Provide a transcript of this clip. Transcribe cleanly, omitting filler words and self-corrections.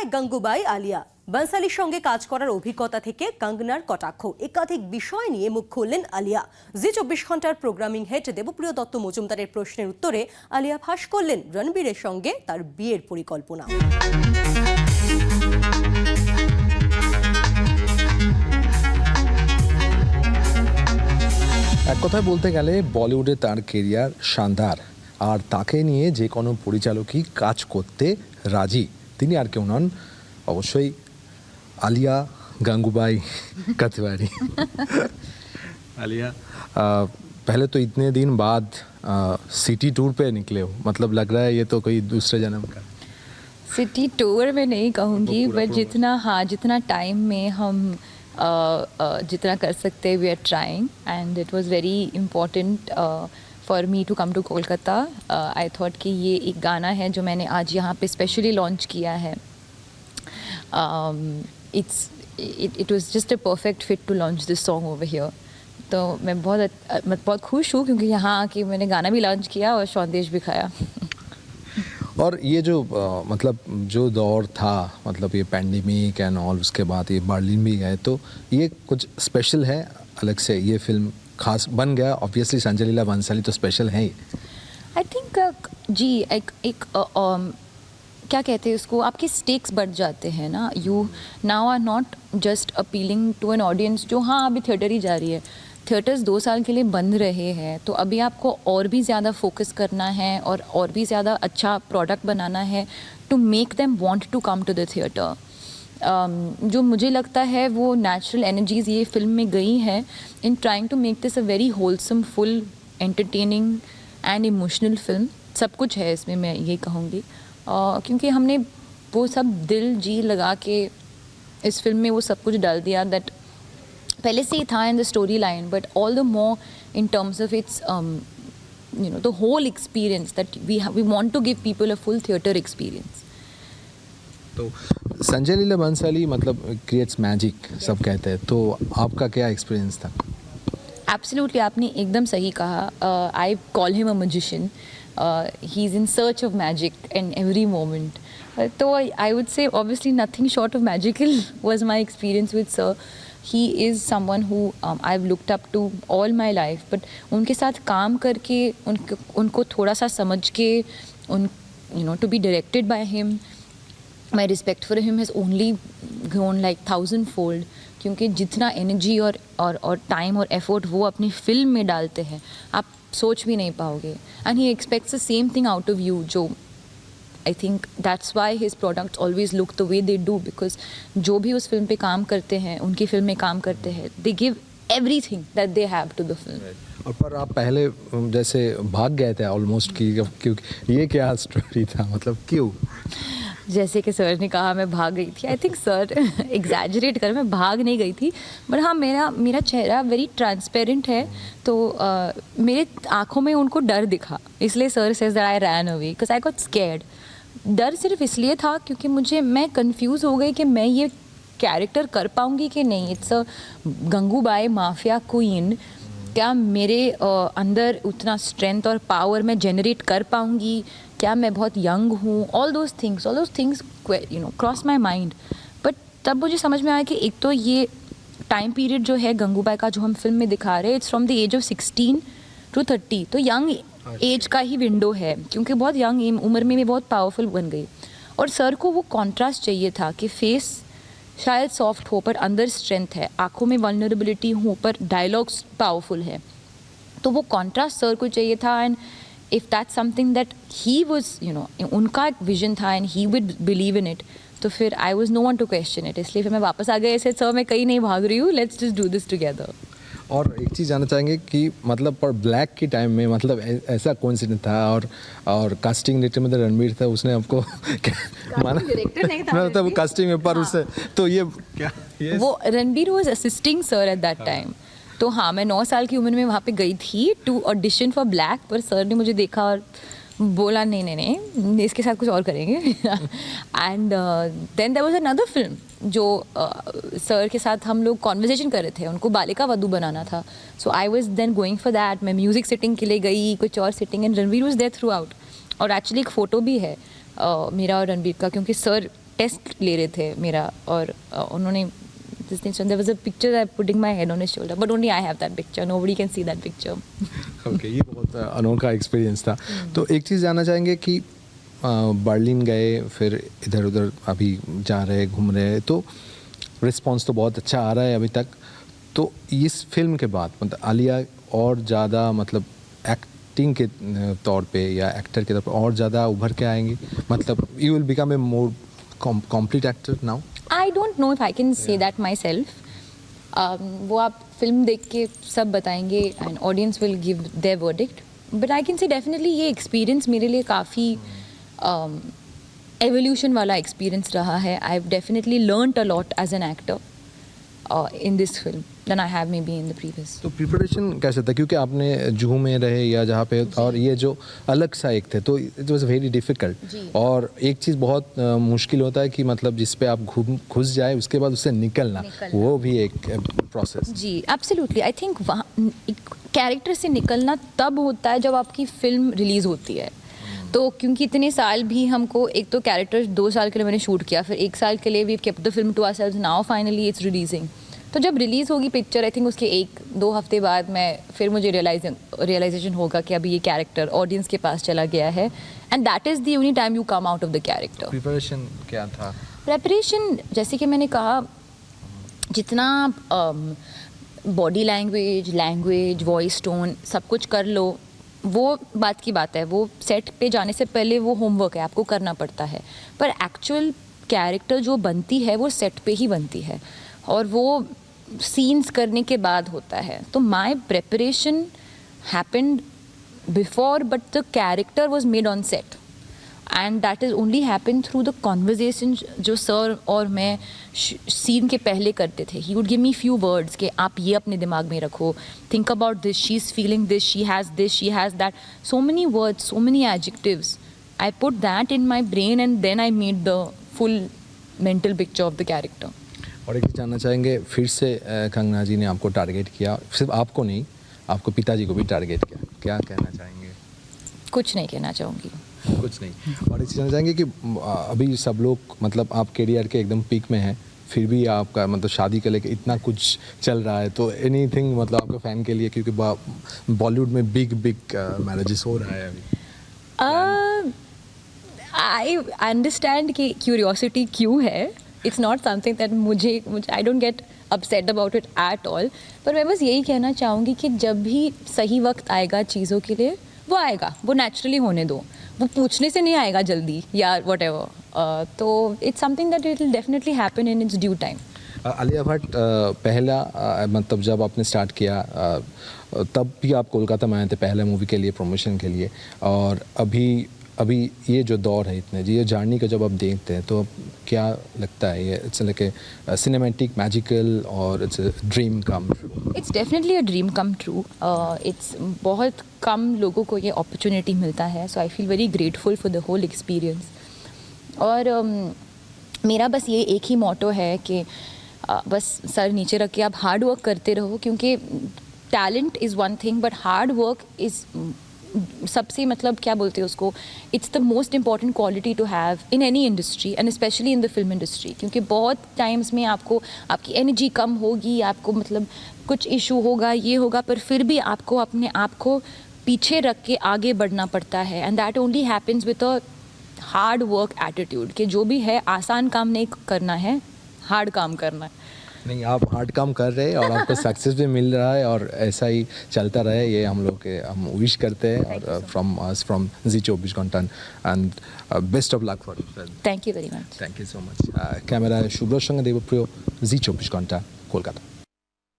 কলকাতায় গঙ্গুবাই আলিয়া বনসালির সঙ্গে কাজ করার অভিজ্ঞতা থেকে কঙ্গনার কটাক্ষ একাধিক বিষয় নিয়ে মুখ খুললেন আলিয়া। জি 24 ঘন্টার প্রোগ্রামিং হেড দেবপ্রিয় দত্ত মজুমদারের প্রশ্নের উত্তরে আলিয়া ফাঁস করলেন রণবীরের সঙ্গে তার বিয়ের পরিকল্পনা। এক কথায় বলতে গেলে বলিউডে তার কেরিয়ার শানদার, আর তাকে নিয়ে যে কোনো পরিচালকই কাজ করতে রাজি। তিনি আর কেউ নন, অবশ্যই আলিয়া गंगूबाई कतवारी। आलिया, पहले तो इतने दिन बाद सिटी टूर पे निकले हो, मतलब लग रहा है ये तो कोई दूसरे जन्म का। सिटी टूर में नहीं कहूँगी, बट जितना टाइम में हम जितना कर सकते we are trying, and it was very important for me to come to Kolkata. I thought कि ये एक गाना है जो मैंने आज यहाँ पे स्पेशली लॉन्च किया है। It was just a perfect fit to launch this song over here. तो मैं बहुत खुश हूँ क्योंकि यहाँ आके मैंने गाना भी लॉन्च किया और संदेश भी खाया। और ये जो मतलब जो दौर था, मतलब ये पैंडेमिक एंड ऑल, उसके बाद ये बर्लिन भी गए, तो ये कुछ स्पेशल है अलग से, ये फिल्म खास बन गया। ऑब्वियसली संजय लीला बंसाली तो स्पेशल है ही। आई थिंक जी एक क्या कहते हैं उसको, आपके स्टेक्स बढ़ जाते हैं ना। You now are not just appealing to an audience जो हाँ अभी थिएटर ही जा रही है। थिएटर्स 2 साल के लिए बंद रहे हैं, तो अभी आपको और भी ज़्यादा फोकस करना है और भी ज़्यादा अच्छा प्रोडक्ट बनाना है to make them want to come to the theatre. जो मुझे लगता है वो नेचुरल एनर्जीज ये फिल्म में गई हैं in trying to make this a very wholesome, full, entertaining and emotional film. सब कुछ है इसमें, मैं ये कहूँगी, क्योंकि हमने वो सब दिल जी लगा के इस फिल्म में वो सब कुछ डाल दिया दैट पहले से ही था in the story line, but all the more in terms of it's the whole experience that we want to give people a full theatre experience. तो संजय लीला बंसाली मतलब क्रिएट्स मैजिक सब कहते हैं, तो आपका क्या एक्सपीरियंस था? एब्सोल्युटली, आपने एकदम सही कहा। I call him a magician. He is in search of magic in every moment. So I would say obviously nothing short of magical was my experience with sir. He is someone who I've looked up to all my life. But उनके साथ काम करके उनको थोड़ा सा समझ के to be directed by him, my respect for him has only grown like 1,000-fold. क्योंकि जितना एनर्जी और टाइम और एफर्ट वो अपनी फिल्म में डालते हैं आप सोच भी नहीं पाओगे, and he expects the same thing out of you. जो I think that's why his products always look the way they do, because जो भी उस फिल्म पे काम करते हैं, उनकी फिल्म में काम करते हैं, they give everything that they have to the film. और पर आप पहले जैसे भाग गए थे ऑलमोस्ट, क्योंकि ये क्या स्टोरी था, मतलब क्यों? जैसे कि सर ने कहा मैं भाग गई थी, आई थिंक सर एग्जैजरेट कर, मैं भाग नहीं गई थी, बट हाँ मेरा चेहरा वेरी ट्रांसपेरेंट है, तो मेरे आँखों में उनको डर दिखा, इसलिए sir says that I ran away because I got scared. डर सिर्फ इसलिए था क्योंकि मैं कंफ्यूज हो गई कि मैं ये कैरेक्टर कर पाऊँगी कि नहीं। It's a Gangubai mafia queen, क्या मेरे अंदर उतना स्ट्रेंथ और पावर मैं जनरेट कर पाऊँगी, क्या मैं बहुत यंग हूँ, all those things cross my mind. But तब मुझे समझ में आया कि एक तो ये टाइम पीरियड जो है गंगूबाई का जो हम फिल्म में दिखा रहे हैं, it's from the age of 16 to 30, तो यंग एज का ही विंडो है, क्योंकि बहुत यंग उम्र में मैं बहुत पावरफुल बन गई। और सर को वो कॉन्ट्रास्ट चाहिए था कि फेस शायद सॉफ्ट हो पर अंदर स्ट्रेंथ है, आंखों में वल्नरेबिलिटी हो पर डायलॉग्स पावरफुल है, तो वो कॉन्ट्रास्ट सर को चाहिए था। And if that's something that he was उनका एक विजन था and he would believe in it, तो फिर I was no one to question it, इसलिए फिर मैं वापस आ गई। ऐसे सर मैं कहीं नहीं भाग रही हूँ, let's just do this together. और एक चीज़ जानना चाहेंगे कि मतलब पर ब्लैक के टाइम में मतलब ऐसा कौन सी था, और कास्टिंग डायरेक्टर में रणबीर था, उसने आपको माना? डायरेक्टर नहीं था, मतलब वो कास्टिंग में, पर उससे तो ये क्या वो Ranbir was assisting sir at that time. तो हाँ, मैं 9 साल की उम्र में वहाँ पे गई थी टू ऑडिशन फॉर ब्लैक, पर सर ने मुझे देखा और बोला नहीं इसके साथ कुछ और करेंगे। And then there was another film जो सर के साथ हम लोग कॉन्वर्जेशन कर रहे थे, उनको बालिका वधू बनाना था, so I was then going for that. मैं म्यूज़िक सिटिंग के लिए गई, कुछ और sitting, and Ranbir was there throughout. और एक्चुअली एक फ़ोटो भी है मेरा और रणबीर का, क्योंकि सर टेस्ट ले रहे थे मेरा, और उन्होंने this thing, so there was a picture that putting my head on his shoulder, but only I have that picture, nobody can see that picture. Okay ये बहुत अनोखा एक्सपीरियंस था। तो एक चीज़ जानना चाहेंगे कि बर्लिन गए, फिर इधर उधर अभी जा रहे घूम रहे, तो रिस्पांस तो बहुत अच्छा आ रहा है अभी तक। तो इस फिल्म के बाद मतलब आलिया और ज़्यादा मतलब एक्टिंग के तौर पे या एक्टर के तौर पे और ज़्यादा उभर के आएंगी, मतलब you will become a more complete actor now? I don't know if I can say that myself. वो आप फिल्म देख के सब बताएंगे and audience will give their verdict, but I can say definitely ये एक्सपीरियंस मेरे लिए काफ़ी एवोल्यूशन वाला एक्सपीरियंस रहा है. I have definitely learned a lot as an actor in this film then I have maybe in the previous. तो preparation कैसे था, क्योंकि आपने जूहू में रहे या जहाँ पे, और ये जो अलग सा एक थे, तो इट वाज वेरी डिफिकल्ट. और एक चीज़ बहुत मुश्किल होता है कि मतलब जिस पे आप घुस जाए उसके बाद उससे निकलना, वो भी एक प्रोसेस. जी एब्सोल्युटली. आई थिंक वहाँ कैरेक्टर से निकलना तब होता है जब आपकी फिल्म रिलीज़ होती है. तो क्योंकि इतने साल भी हमको, एक तो कैरेक्टर 2 साल के लिए मैंने शूट किया, फिर 1 साल के लिए we kept the film to ourselves, now finally it's releasing. तो जब रिलीज़ होगी पिक्चर, आई थिंक उसके 1-2 हफ्ते बाद फिर मुझे रियलाइजेशन होगा कि अभी ये कैरेक्टर ऑडियंस के पास चला गया है, and that is the only time you come out of the character. Preparation क्या था? प्रेपरेशन जैसे कि मैंने कहा, जितना बॉडी लैंग्वेज, वॉइस टोन सब कुछ कर लो, वो बात की बात है. वो सेट पे जाने से पहले वो होमवर्क है, आपको करना पड़ता है. पर एक्चुअल कैरेक्टर जो बनती है वो सेट पे ही बनती है, और वो सीन्स करने के बाद होता है. तो my preparation happened before, but the character was made on set, and that is only happen through the conversation जो सर और मैं सीन के पहले करते थे. He would give me few words कि आप ये अपने दिमाग में रखो, think about this, she is feeling this, she has that, so many words, so many adjectives. I put that in my brain and then I made the full mental picture of the character. और एक चीज़ जानना चाहेंगे, फिर से कंगना जी ने आपको target किया, सिर्फ आपको नहीं, आपको पिताजी को भी टारगेट किया, क्या कहना चाहेंगे? कुछ नहीं कहना चाहूँगी. कुछ नहीं. और एक चीज़ जानना चाहेंगे कि अभी सब लोग मतलब आप करियर के एकदम पीक में हैं, फिर भी आपका मतलब शादी को लेकर इतना कुछ चल रहा है, तो एनीथिंग मतलब आपके फ़ैन के लिए, क्योंकि बॉलीवुड में बिग मैरिजेस हो रहा है अभी. आई अंडरस्टैंड कि क्यूरियोसिटी क्यों है. इट्स नॉट समथिंग दैट मुझे I don't get upset about it at all. पर मैं बस यही कहना चाहूँगी कि जब भी सही वक्त आएगा चीज़ों के लिए, वो आएगा, वो नेचुरली होने दो, वो पूछने से नहीं आएगा जल्दी या वट एवर. तो it's something that it will definitely happen in its due time. Alia Bhatt पहला मतलब जब आपने स्टार्ट किया तब भी आप कोलकाता में आए थे पहले मूवी के लिए, प्रमोशन के लिए, और अभी ये जो दौर है, इतने ये जर्नी का जब आप देखते हैं तो क्या लगता है, ये it's like a cinematic, magical, और it's a dream come true? It's definitely a dream come true. It's बहुत कम लोगों को ये अपॉर्चुनिटी मिलता है, so I feel very grateful for the whole experience. और मेरा बस ये एक ही मोटो है कि बस सर नीचे रख के आप हार्ड वर्क करते रहो, क्योंकि talent is one thing but hard work is सबसे, मतलब क्या बोलते हैं उसको, it's the most important quality to have in any industry and especially in the film industry. क्योंकि बहुत टाइम्स में आपको आपकी एनर्जी कम होगी, आपको मतलब कुछ इशू होगा, ये होगा, पर फिर भी आपको अपने आप को पीछे रख के आगे बढ़ना पड़ता है. And that only happens with a hard work attitude, कि जो भी है आसान काम नहीं करना है, हार्ड काम करना है. नहीं, आप हार्ड काम कर रहे हैं और आपको सक्सेस भी मिल रहा है, और ऐसा ही चलता रहे, ये हम लोग के हम विश करते हैं. और from Zee 24 Ghanta, and best of luck for it. Thank you very much. Thank you so much. Camera Shubhra संगे देवप्रिय, जी 24 घंटा, कोलकाता.